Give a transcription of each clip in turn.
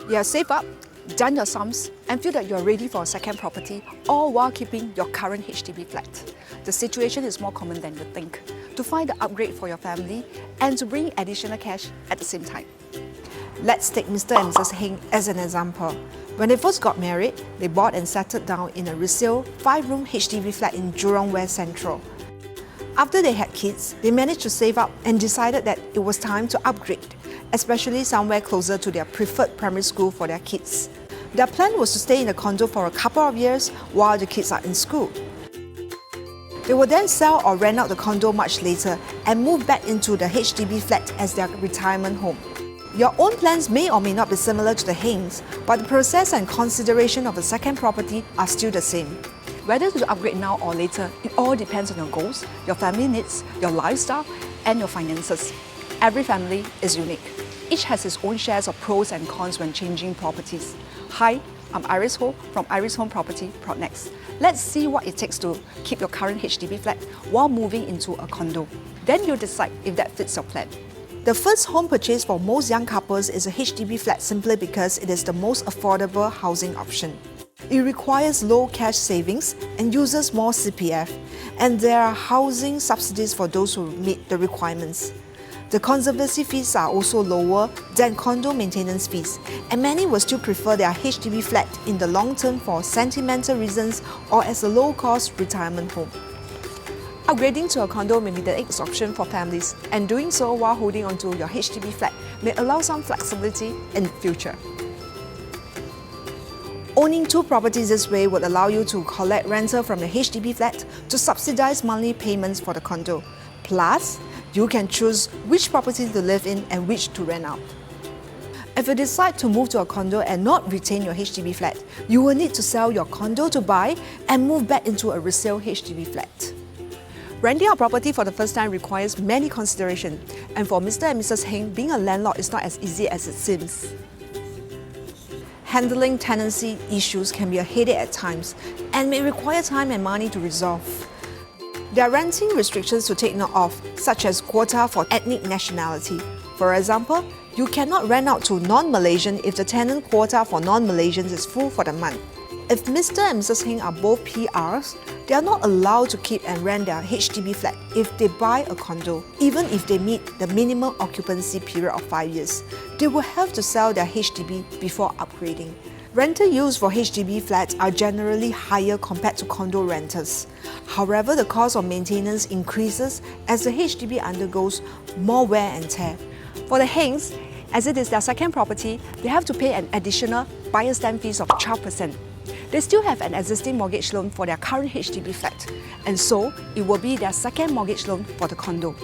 You have saved up, done your sums, and feel that you're ready for a second property, all while keeping your current HDB flat. The situation is more common than you think, to find the upgrade for your family and to bring additional cash at the same time. Let's take Mr. and Mrs. Heng as an example. When they first got married, they bought and settled down in a resale 5-room HDB flat in Jurong West Central. After they had kids, they managed to save up and decided that it was time to upgrade, especially somewhere closer to their preferred primary school for their kids. Their plan was to stay in the condo for a couple of years while the kids are in school. They will then sell or rent out the condo much later and move back into the HDB flat as their retirement home. Your own plans may or may not be similar to the Hengs, but the process and consideration of a second property are still the same. Whether to upgrade now or later, it all depends on your goals, your family needs, your lifestyle, and your finances. Every family is unique. Each has its own shares of pros and cons when changing properties. Hi, I'm Iris Ho from Iris Home Property Next. Let's see what it takes to keep your current HDB flat while moving into a condo. Then you'll decide if that fits your plan. The first home purchase for most young couples is a HDB flat simply because it is the most affordable housing option. It requires low cash savings and uses more CPF, and there are housing subsidies for those who meet the requirements. The conservancy fees are also lower than condo maintenance fees, and many will still prefer their HDB flat in the long term for sentimental reasons or as a low-cost retirement home. Upgrading to a condo may be the next option for families, and doing so while holding onto your HDB flat may allow some flexibility in the future. Owning 2 properties this way would allow you to collect rental from the HDB flat to subsidize monthly payments for the condo. Plus, you can choose which property to live in and which to rent out. If you decide to move to a condo and not retain your HDB flat, you will need to sell your condo to buy and move back into a resale HDB flat. Renting out property for the first time requires many considerations, and for Mr. and Mrs. Heng, being a landlord is not as easy as it seems. Handling tenancy issues can be a headache at times and may require time and money to resolve. There are renting restrictions to take note of, such as quota for ethnic nationality. For example, you cannot rent out to non-Malaysian if the tenant quota for non-Malaysians is full for the month. If Mr. and Mrs. Heng are both PRs, they are not allowed to keep and rent their HDB flat if they buy a condo, even if they meet the minimum occupancy period of 5 years. They will have to sell their HDB before upgrading. Rental yields for HDB flats are generally higher compared to condo rentals. However, the cost of maintenance increases as the HDB undergoes more wear and tear. For the Hengs, as it is their second property, they have to pay an additional buyer's stamp fees of 12%. They still have an existing mortgage loan for their current HDB flat, and so it will be their second mortgage loan for the condo.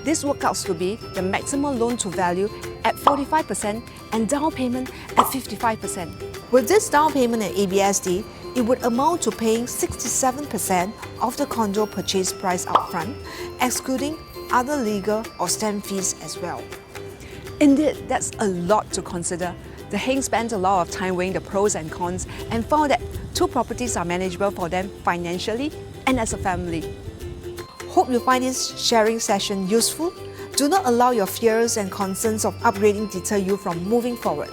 This works out to be the maximum loan to value at 45% and down payment at 55%. With this down payment and ABSD, it would amount to paying 67% of the condo purchase price upfront, excluding other legal or stamp fees as well. Indeed, that's a lot to consider. The Heng spent a lot of time weighing the pros and cons and found that 2 properties are manageable for them financially and as a family. Hope you find this sharing session useful. Do not allow your fears and concerns of upgrading deter you from moving forward.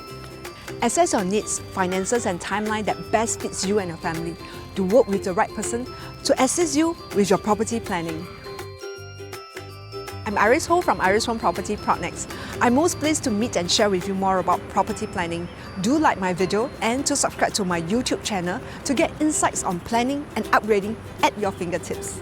Assess your needs, finances and timeline that best fits you and your family to work with the right person to assist you with your property planning. I'm Iris Ho from Iris Home Property Next. I'm most pleased to meet and share with you more about property planning. Do like my video and to subscribe to my YouTube channel to get insights on planning and upgrading at your fingertips.